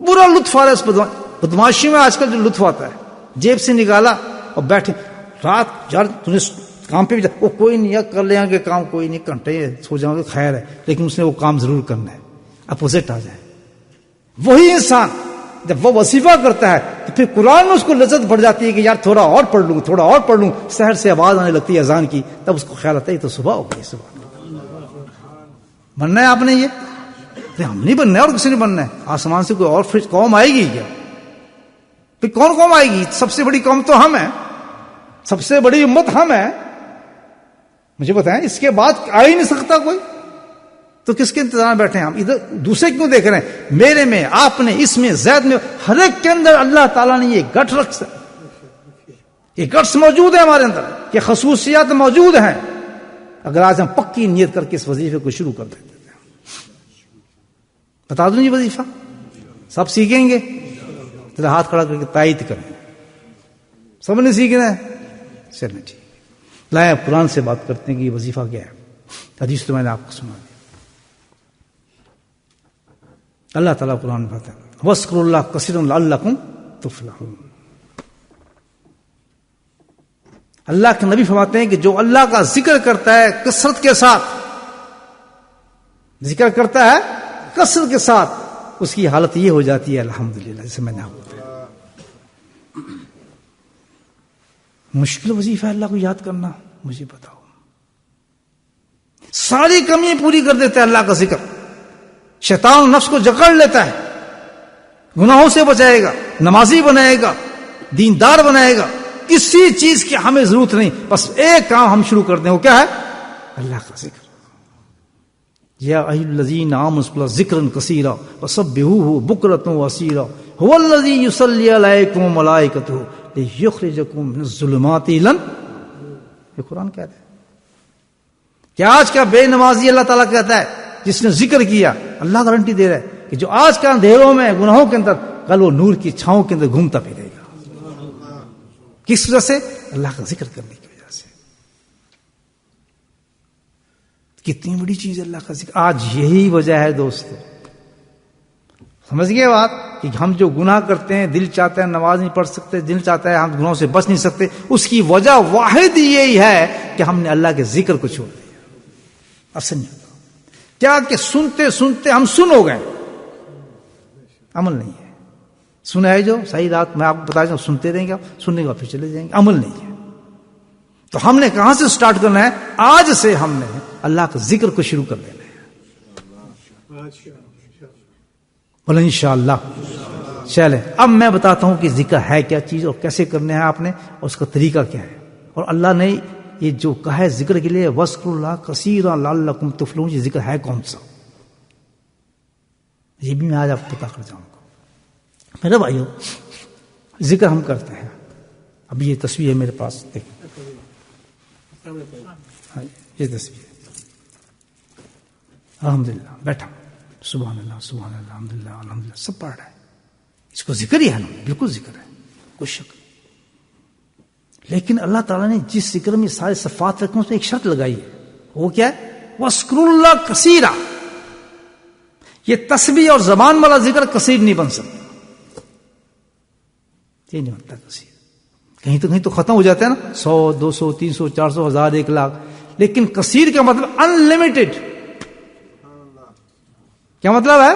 پورا لطف آ رہا ہے. اس بدماشی میں آج کل جو لطف آتا ہے، جیب سے نکالا اور بیٹھے رات. یار تم نے کام پہ بھی وہ کوئی نہیں، یا کر لیں گے کام، کوئی نہیں، گھنٹے سو جاؤں گے خیر ہے، لیکن اس نے وہ کام ضرور کرنا ہے. اپوزٹ آ جائے. وہی انسان جب وہ وظیفہ کرتا ہے تو پھر قرآن میں اس کو لذت بڑھ جاتی ہے کہ یار تھوڑا اور پڑھ لوں. سحر سے آواز آنے لگتی ہے اذان کی، تب اس کو خیال آتا ہے یہ تو صبح ہو گئی. صبح بننا ہے آپ نے، یہ ہم نہیں بننا ہے اور کسی نے بننا ہے. آسمان سے کوئی اور قوم آئے گی کیا؟ پھر کون قوم آئے گی؟ سب سے بڑی قوم تو ہم ہیں، سب سے بڑی امت ہم ہیں. مجھے بتائیں اس کے بعد آ ہی نہیں سکتا کوئی، تو کس کے انتظار میں بیٹھے ہیں ہم؟ ادھر دوسرے کیوں دیکھ رہے ہیں؟ میرے میں، آپ نے، اس میں، زید میں، ہر ایک کے اندر اللہ تعالیٰ نے یہ گٹھ رکھ، یہ گٹس موجود ہیں ہمارے اندر، یہ خصوصیات موجود ہیں. اگر آج ہم پکی نیت کر کے اس وظیفے کو شروع کر دیتے ہیں. بتا دوں یہ وظیفہ سب سیکھیں گے؟ ذرا ہاتھ کھڑا کر کے تائید کریں. سب نے سیکھنا ہے؟ چلیں ٹھیک. لائیں قرآن سے بات کرتے ہیں کہ یہ وظیفہ کیا ہے. حدیث تو میں نے آپ کو سنا دی. اللہ تعالیٰ قرآن میں بتاتا ہے وَاذْكُرُوا اللَّهَ كَثِيرًا لَعَلَّكُمْ تُفْلِحُونَ. اللہ کے نبی فرماتے ہیں کہ جو اللہ کا ذکر کرتا ہے کثرت کے ساتھ، ذکر کرتا ہے کثرت کے ساتھ، اس کی حالت یہ ہو جاتی ہے الحمدللہ. جیسے میں نے آپ کو بتایا مشکل وظیفہ ہے اللہ کو یاد کرنا. مجھے بتاؤ ساری کمی پوری کر دیتا ہے اللہ کا ذکر. شیطان نفس کو جکڑ لیتا ہے، گناہوں سے بچائے گا، نمازی بنائے گا، دیندار بنائے گا. کسی چیز کی ہمیں ضرورت نہیں، بس ایک کام ہم شروع کر دیں، وہ کیا ہے؟ اللہ کا ذکر. یا ایھا الذین آمنوا ذکرا کثیرا وسبحوہ بکرۃ واسیلا هو الذی یصلی علیکم وملائکتہ لیخرجکم من الظلمات الی. یہ قرآن کہتا ہے کہ آج کا بے نمازی اللہ تعالیٰ کہتا ہے جس نے ذکر کیا، اللہ گارنٹی دے رہا ہے کہ جو آج کا اندھیروں میں گناہوں کے اندر، کل وہ نور کی چھاؤں کے اندر گھومتا پھرے گا. کس وجہ سے؟ اللہ کا ذکر کرنے کی وجہ سے. کتنی بڑی چیز ہے اللہ کا ذکر. آج یہی وجہ ہے دوستو، سمجھ گئے بات، کہ ہم جو گناہ کرتے ہیں، دل چاہتا ہے نماز نہیں پڑھ سکتے، دل چاہتا ہے ہم گناہوں سے بچ نہیں سکتے، اس کی وجہ واحد یہی ہے کہ ہم نے اللہ کے ذکر کو چھوڑ دیا. اصل نہیں ہوتا کیا کہ سنتے سنتے ہم سن ہو گئے، عمل نہیں ہے. سنا ہے جو صحیح رات میں آپ کو بتا دوں، سنتے رہیں گے، سننے کے بعد پھر چلے جائیں گے، عمل نہیں ہے. تو ہم نے کہاں سے سٹارٹ کرنا ہے؟ آج سے ہم نے اللہ کے ذکر کو شروع کر دینا ہے. بولے انشاءاللہ. چلے اب میں بتاتا ہوں کہ ذکر ہے کیا چیز اور کیسے کرنے ہیں آپ نے، اور اس کا طریقہ کیا ہے. اور اللہ نے یہ جو کہا ہے ذکر کے لیے وَاذْكُرُوا اللَّهَ كَثِيرًا لَعَلَّكُمْ تُفْلِحُونَ، یہ ذکر ہے کون سا، یہ بھی میں آج آپ کو بتا کر جاؤں گا. میرے بھائیو، ذکر ہم کرتے ہیں. اب یہ تصویر ہے میرے پاس، دیکھیں یہ تصویر الحمدللہ بیٹھا، سبحان اللہ سبحان اللہ الحمدللہ الحمدللہ سب پڑھ رہے ہیں. اس کو ذکر ہی ہے نا، بالکل ذکر ہے، کوئی شک نہیں. لیکن اللہ تعالیٰ نے جس ذکر میں سارے صفات رکھے اس میں ایک شرط لگائی ہے. وہ کیا ہے؟ وَاذْكُرُوا اللَّهَ كَثِيرًا. یہ تسبیح اور زبان والا ذکر کثیر نہیں بن سکتا، یہ نہیں بنتا کثیر. کہیں تو ختم ہو جاتا ہے نا، 100 200 300 400 1000 1 لاکھ. لیکن کثیر کا مطلب انلمیٹڈ. کیا مطلب ہے؟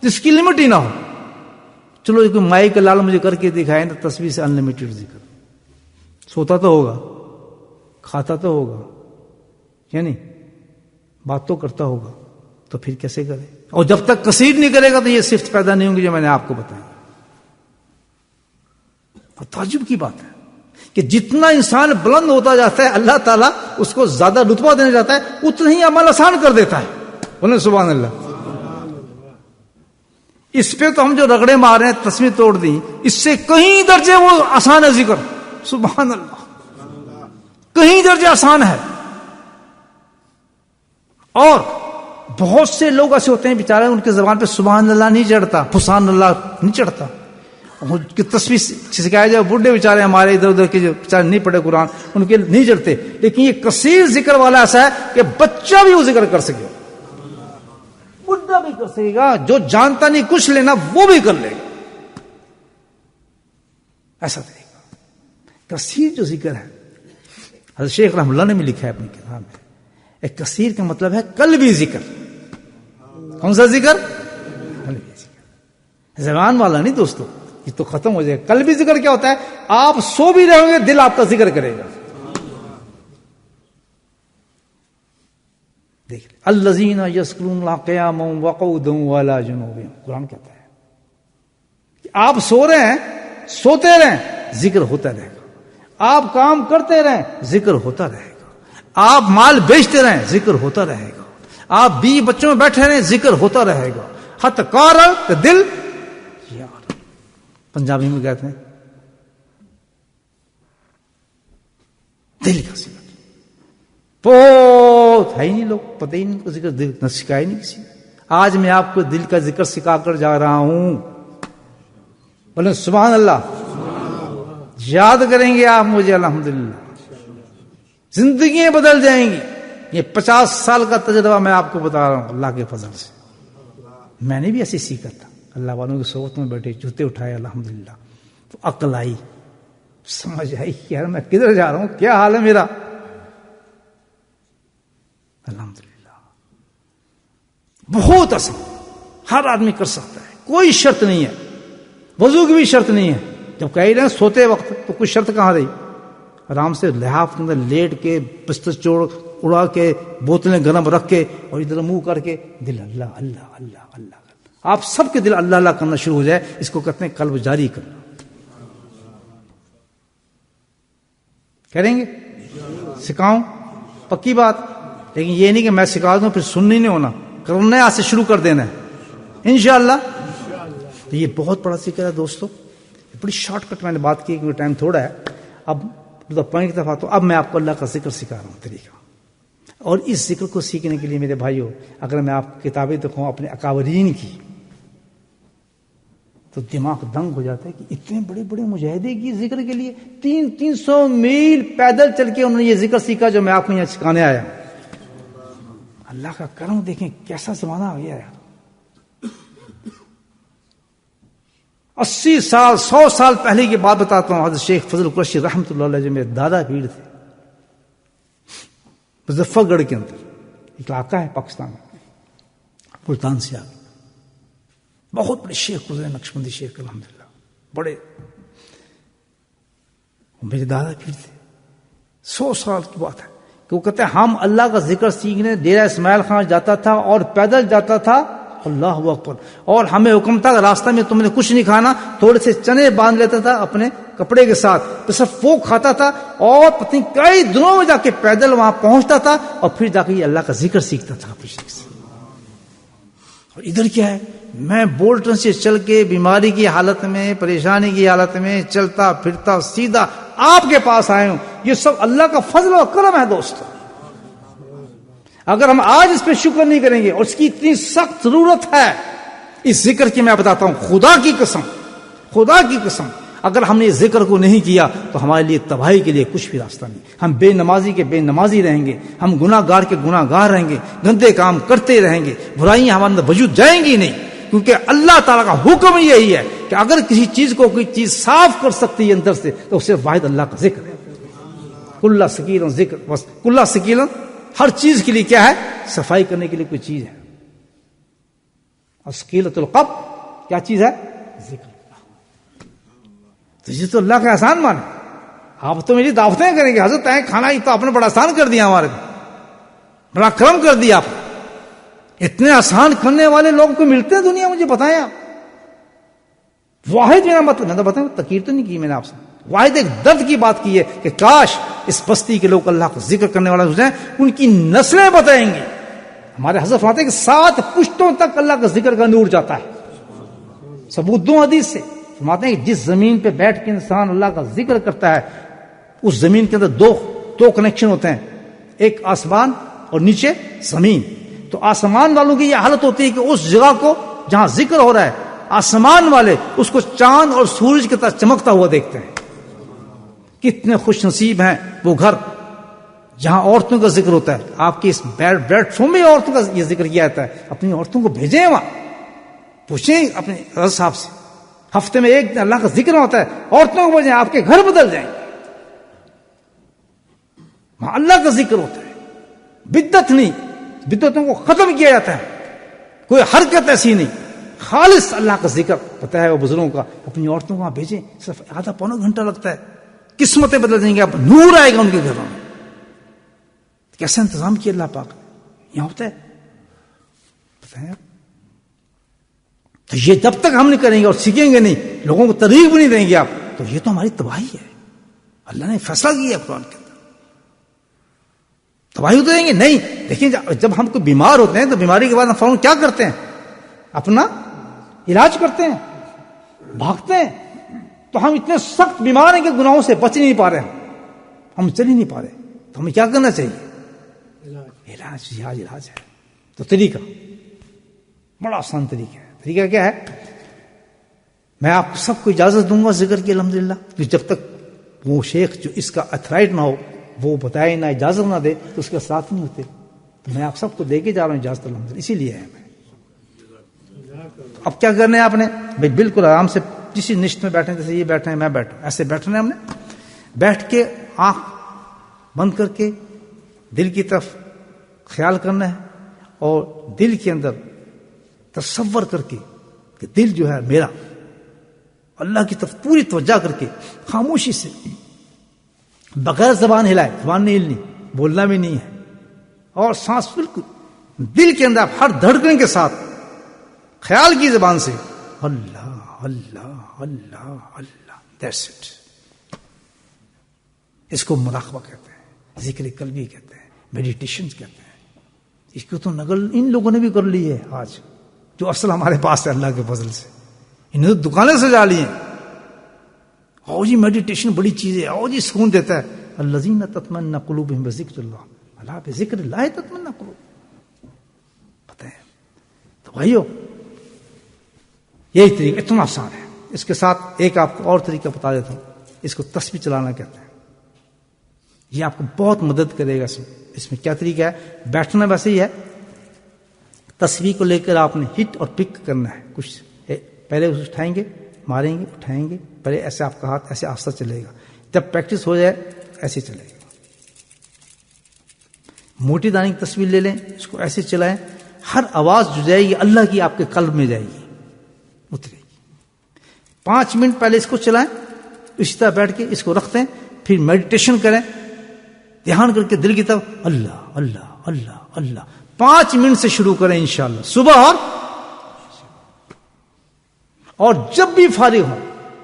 جس کی لمٹ ہی نہ ہو. چلو کوئی مائی کا لال مجھے کر کے دکھائے نا تسبیح سے انلمیٹڈ ذکر. سوتا تو ہوگا، کھاتا تو ہوگا، یعنی بات تو کرتا ہوگا، تو پھر کیسے کرے؟ اور جب تک کثیر نہیں کرے گا تو یہ صفت پیدا نہیں ہوں گی جو میں نے آپ کو بتائی. اور تعجب کی بات ہے کہ جتنا انسان بلند ہوتا جاتا ہے اللہ تعالیٰ اس کو زیادہ رتبہ دینے جاتا ہے، اتنا ہی عمل آسان کر دیتا ہے. بولے سبحان اللہ. اس پہ تو ہم جو رگڑے مار رہے ہیں، تسبیح توڑ دی، اس سے کہیں درجے وہ آسان ہے ذکر. سبحان اللہ، کہیں درجے آسان ہے. اور بہت سے لوگ ایسے ہوتے ہیں بیچارے ان کے زبان پہ سبحان اللہ نہیں چڑھتا، فسان اللہ نہیں چڑھتا. کی تسبیح سکھایا جائے، بڈھے بیچارے ہمارے ادھر ادھر کے جو بیچارے نہیں پڑھے قرآن ان کے نہیں چڑھتے. لیکن یہ کثیر ذکر والا ایسا ہے کہ بچہ بھی وہ ذکر کر سکے، بڈھا بھی کر سکے گا، جو جانتا نہیں کچھ لینا وہ بھی کر لے گا. ایسا طریقہ کثیر جو ذکر ہے، حضرت شیخ رحمہ اللہ نے بھی لکھا ہے اپنی کتاب میں. ایک کثیر کا مطلب ہے قلبی ذکر. کون سا ذکر؟ قلبی ذکر، زبان والا نہیں دوستو، یہ تو ختم ہو جائے. قلبی ذکر کیا ہوتا ہے؟ آپ سو بھی رہیں گے دل آپ کا ذکر کرے گا. دیکھ الذین یذکرون اللہ قیاما وقعودا وعلی جنوبہم. قرآن کہتا ہے کہ آپ سو رہے ہیں، سوتے رہیں، ذکر ہوتا رہے گا. آپ کام کرتے رہیں، ذکر ہوتا رہے گا. آپ مال بیچتے رہیں، ذکر ہوتا رہے گا. آپ بیوی بچوں میں بیٹھے رہیں، ذکر ہوتا رہے گا. حتی کار دل یار، پنجابی میں کہتے ہیں دل کا ذکر. بہت ہے ہی نہیں، لوگ پتہ ہی نہیں کو ذکر دل نہ سکھائے نہیں کسی. آج میں آپ کو دل کا ذکر سکھا کر جا رہا ہوں. بولے سبحان اللہ. یاد کریں گے آپ مجھے، الحمدللہ زندگیاں بدل جائیں گی. یہ 50 سال کا تجربہ میں آپ کو بتا رہا ہوں اللہ کے فضل سے. میں نے بھی ایسے سیکھا تھا، اللہ والوں کی صحبت میں بیٹھے، جوتے اٹھائے، الحمدللہ تو عقل آئی، سمجھ آئی کہ یار میں کدھر جا رہا ہوں، کیا حال ہے میرا. الحمدللہ بہت آسان، ہر آدمی کر سکتا ہے، کوئی شرط نہیں ہے. وضو کی بھی شرط نہیں ہے. جب کہہ رہے ہیں سوتے وقت تو کوئی شرط کہاں رہی؟ آرام سے لحاف کے اندر لیٹ کے، بستر چوڑ اڑا کے، بوتلیں گرم رکھ کے، اور ادھر منہ کر کے دل اللہ اللہ اللہ اللہ. آپ سب کے دل اللہ اللہ کرنا شروع ہو جائے، اس کو کہتے ہیں قلب جاری کرنا. کریں گے؟ سکھاؤں؟ پکی بات. لیکن یہ نہیں کہ میں سکھا دوں پھر سننی نہیں ہونا، کرنا ہے، آج سے شروع کر دینا ہے انشاءاللہ. تو یہ بہت بڑا ذکر ہے دوستو. بڑی شارٹ کٹ میں نے بات کی کیونکہ ٹائم تھوڑا ہے. اب پوائنٹ کی طرف آتا ہوں. اب میں آپ کو اللہ کا ذکر سکھا رہا ہوں طریقہ. اور اس ذکر کو سیکھنے کے لیے میرے بھائیوں، اگر میں آپ کی کتابیں دکھاؤں اپنے اکابرین کی تو دماغ دنگ ہو جاتا ہے کہ اتنے بڑے بڑے مجاہدے کی ذکر کے لیے 300 میل پیدل چل کے انہوں نے یہ ذکر سیکھا جو میں آپ کو یہاں سکھانے آیا. اللہ کا کرم دیکھیں کیسا زمانہ آ گیا ہے. 80 سال 100 سال پہلے کی بات بتاتا ہوں. حضرت شیخ فضل قریشی رحمۃ اللہ علیہ جو میرے دادا پیر تھے، مظفر گڑھ کے اندر ایک علاقہ ہے پاکستان میں، ملتان سے آگے. بہت بڑے شیخ گزرے، نقشبندی شیخ الحمدللہ، بڑے. میرے دادا پیر تھے. 100 سال کی بات ہے کہ وہ کہتے ہیں ہم اللہ کا ذکر سیکھنے ڈیرہ اسماعیل خان جاتا تھا اور پیدل جاتا تھا. اللہ اکبر. اور ہمیں حکم تھا راستہ میں تم نے کچھ نہیں کھانا، تھوڑے سے چنے باندھ لیتا تھا اپنے کپڑے کے ساتھ، تو صرف وہ کھاتا تھا اور پتہ نہیں کئی دنوں میں جا کے پیدل وہاں پہنچتا تھا اور پھر جا کے یہ اللہ کا ذکر سیکھتا تھا اپنے شیخ سے. اور ادھر کیا ہے، میں بولٹن سے چل کے بیماری کی حالت میں، پریشانی کی حالت میں چلتا پھرتا سیدھا آپ کے پاس آئے ہوں. یہ سب اللہ کا فضل و کرم ہے دوستو. اگر ہم آج اس پہ شکر نہیں کریں گے، اور اس کی اتنی سخت ضرورت ہے اس ذکر کی میں بتاتا ہوں، خدا کی قسم اگر ہم نے اس ذکر کو نہیں کیا تو ہمارے لیے تباہی کے لیے کچھ بھی راستہ نہیں. ہم بے نمازی کے بے نمازی رہیں گے، ہم گناہ گار کے گناہ گار رہیں گے، گندے کام کرتے رہیں گے، برائیاں ہمارے اندر وجود جائیں گی نہیں. کیونکہ اللہ تعالیٰ کا حکم یہی ہے کہ اگر کسی چیز کو کوئی چیز صاف کر سکتی ہے اندر سے تو اسے واحد اللہ کا ذکر ہے. کلّا سکیلن ذکر، بس کلّا سکیلن ہر چیز کے لیے کیا ہے؟ صفائی کرنے کے لیے کوئی چیز ہے. اور سکیلۃ القلب کیا چیز ہے؟ ذکر. تو یہ تو اللہ کا احسان مانے. آپ تو میری دعوتیں کریں گے، حضرت آئے کھانا تو آپ نے بڑا آسان کر دیا، ہمارے بڑا کرم کر دیا آپ. اتنے آسان کرنے والے لوگ کو ملتے ہیں دنیا، مجھے بتائیں آپ. واحد میرا مطلب، میں تو بتاؤں تقریر تو نہیں کی میں نے آپ سے، واحد ایک درد کی بات کی ہے کہ کاش اس بستی کے لوگ اللہ کا ذکر کرنے والے ہو جائیں، ان کی نسلیں بتائیں گے. ہمارے حضرت فرماتے ہیں کہ 7 پشتوں تک اللہ کا ذکر کا نور جاتا ہے. ثبوت دو حدیث سے فرماتے ہیں کہ جس زمین پہ بیٹھ کے انسان اللہ کا ذکر کرتا ہے اس زمین کے اندر دو کنیکشن ہوتے ہیں، ایک آسمان اور نیچے زمین. تو آسمان والوں کی یہ حالت ہوتی ہے کہ اس جگہ کو جہاں ذکر ہو رہا ہے، آسمان والے اس کو چاند اور سورج کی طرح چمکتا ہوا دیکھتے ہیں. کتنے خوش نصیب ہیں وہ گھر جہاں عورتوں کا ذکر ہوتا ہے. آپ کے اس پلیٹ فارم میں عورتوں کا یہ ذکر کیا جاتا ہے. اپنی عورتوں کو بھیجیں وہاں، پوچھیں اپنے رضا صاحب سے، ہفتے میں ایک دن اللہ کا ذکر ہوتا ہے، عورتوں کو بھیجیں، آپ کے گھر بدل جائیں. وہاں اللہ کا ذکر ہوتا ہے، بدعت نہیں، بدعتوں کو ختم کیا جاتا ہے، کوئی حرکت ایسی نہیں، خالص اللہ کا ذکر پتہ ہے وہ بزرگوں کا. اپنی عورتوں کو وہاں بھیجیں، صرف آدھا پونا گھنٹہ لگتا ہے، قسمتیں بدل دیں گے، اب نور آئے گا ان کے گھروں میں. کیسا انتظام کیا اللہ پاک یہاں ہوتا ہے پتہ ہے. تو یہ جب تک ہم نہیں کریں گے اور سیکھیں گے نہیں، لوگوں کو ترغیب نہیں دیں گے آپ، تو یہ تو ہماری تباہی ہے. اللہ نے فیصلہ کیا ہے قرآن کے اندر. تباہی تو دیں گے نہیں. دیکھیں جب ہم کوئی بیمار ہوتے ہیں تو بیماری کے بعد ہم فوراً کیا کرتے ہیں؟ اپنا علاج کرتے ہیں، بھاگتے ہیں. تو ہم اتنے سخت بیمار ہیں کہ گناہوں سے بچ نہیں پا رہے ہیں، ہم چل ہی نہیں پا رہے. تو ہمیں کیا کرنا چاہیے؟ علاج ہے. تو طریقہ بڑا آسان طریقہ ہے. طریقہ کیا ہے؟ میں آپ سب کو اجازت دوں گا ذکر کی الحمدللہ، کہ جب تک وہ شیخ جو اس کا اتھرائٹ نہ ہو، وہ بتائے نہ، اجازت نہ دے، تو اس کے ساتھ نہیں ہوتے. تو میں آپ سب کو دے کے جا رہا ہوں اجازت الحمدللہ، اسی لیے ہے میں. اب کیا کرنا ہے آپ نے؟ بھائی بالکل آرام سے جسی نشت میں بیٹھے، جیسے یہ بیٹھے ہیں، میں بیٹھا، ایسے بیٹھنا ہے. ہم نے بیٹھ کے آنکھ بند کر کے دل کی طرف خیال کرنا ہے، اور دل کے اندر تصور کر کے کہ دل جو ہے میرا اللہ کی طرف پوری توجہ کر کے خاموشی سے بغیر زبان ہلائے، زبان نہیں ہلنی، بولنا بھی نہیں ہے، اور سانس بالکل دل کے اندر ہر دھڑکن کے ساتھ خیال کی زبان سے اللہ اللہ اللہ اللہ. That's it. اس کو مراقبہ کہتے ہیں، ذکر قلبی کہتے ہیں، میڈیٹیشن کہتے ہیں. اس کو تو نقل ان لوگوں نے بھی کر لی ہے آج، جو اصل ہمارے پاس ہے اللہ کے فضل سے. انہیں تو دکانیں سجا لی ہیں. آؤ جی میڈیٹیشن بڑی چیز ہے، آؤ جی سکون دیتا ہے. الذین تطمئن قلوبہم بذکر اللہ، اللہ پہ ذکر اللہ تطمئن قلوب. پتہ ہے. تو بھائیو یہی طریقہ اتنا آسان ہے. اس کے ساتھ ایک آپ کو اور طریقہ بتا دیتا ہوں، اس کو تسبیح چلانا کہتے ہیں. یہ آپ کو بہت مدد کرے گا. اس میں کیا طریقہ ہے؟ بیٹھنا ویسے ہی ہے، تسبیح کو لے کر آپ نے ہٹ اور پک کرنا ہے. کچھ پہلے اسے اٹھائیں گے، ماریں گے، اٹھائیں گے، پہلے ایسے آپ کا ہاتھ ایسے آستہ چلے گا. جب پریکٹس ہو جائے ایسے چلے گا. موٹی دانے کی تصویر لے لیں، اس کو ایسے چلائیں، ہر آواز جو جائے گی اللہ کی آپ کے قلب میں جائے گی، اترے گی. 5 منٹ پہلے اس کو چلائیں، اسی طرح بیٹھ کے اس کو رکھتے ہیں، پھر میڈیٹیشن کریں، دھیان کر کے دل کی طرف اللہ اللہ اللہ اللہ. 5 منٹ سے شروع کریں انشاءاللہ، صبح اور جب بھی فارغ ہوں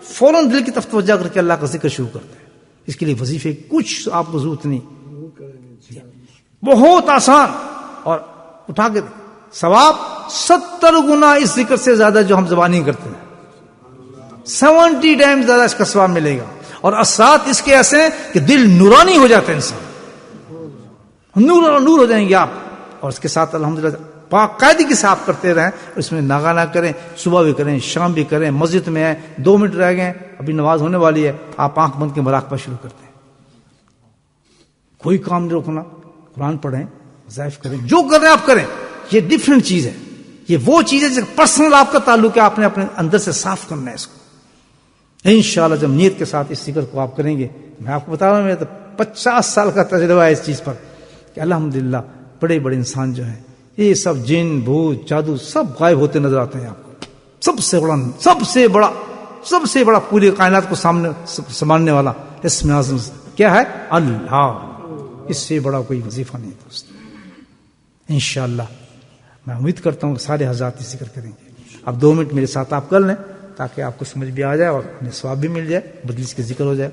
فوراً دل کی طرف توجہ کر کے اللہ کا ذکر شروع کرتے ہیں. اس کے لیے وظیفے کچھ آپ کو ضرورت نہیں، بہت آسان. اور اٹھا کے ثواب 70 گنا اس ذکر سے زیادہ جو ہم زبانی کرتے ہیں، 70 ٹائم زیادہ اس کا ثواب ملے گا. اور اثرات اس کے ایسے ہیں کہ دل نورانی ہو جاتے ہیں، انسان نور ہو جائیں گے آپ. اور اس کے ساتھ الحمدللہ باقاعدگی کے ساتھ کرتے رہیں، اس میں ناغہ نہ کریں، صبح بھی کریں، شام بھی کریں، مسجد میں ہیں 2 منٹ رہ گئے ابھی نماز ہونے والی ہے، آپ آنکھ بند کے مراقبہ شروع کرتے ہیں، کوئی کام نہیں روکنا، قرآن پڑھیں، وظائف کریں، جو کر رہے ہیں آپ کریں، یہ ڈیفرنٹ چیز ہے، یہ وہ چیز ہے جس پرسنل آپ کا تعلق ہے، آپ نے اپنے اندر سے صاف کرنا ہے اس کو۔ انشاءاللہ جب نیت کے ساتھ اس ذکر کو آپ کریں گے، میں آپ کو بتا رہا ہوں، میرا تو 50 سال کا تجربہ ہے اس چیز پر کہ الحمدللہ بڑے بڑے انسان جو ہیں یہ سب جن بھوت جادو سب غائب ہوتے نظر آتے ہیں آپ کو۔ سب سے بڑا پوری کائنات کو سنبھالنے والا اسم اعظم کیا ہے؟ اللہ۔ اس سے بڑا کوئی وظیفہ نہیں دوست۔ انشاءاللہ میں امید کرتا ہوں کہ سارے حضرات اس ذکر کریں گے۔ اب 2 منٹ میرے ساتھ آپ کر لیں تاکہ آپ کو سمجھ بھی آ جائے اور ہمیں ثواب بھی مل جائے، مجلس کے ذکر ہو جائے۔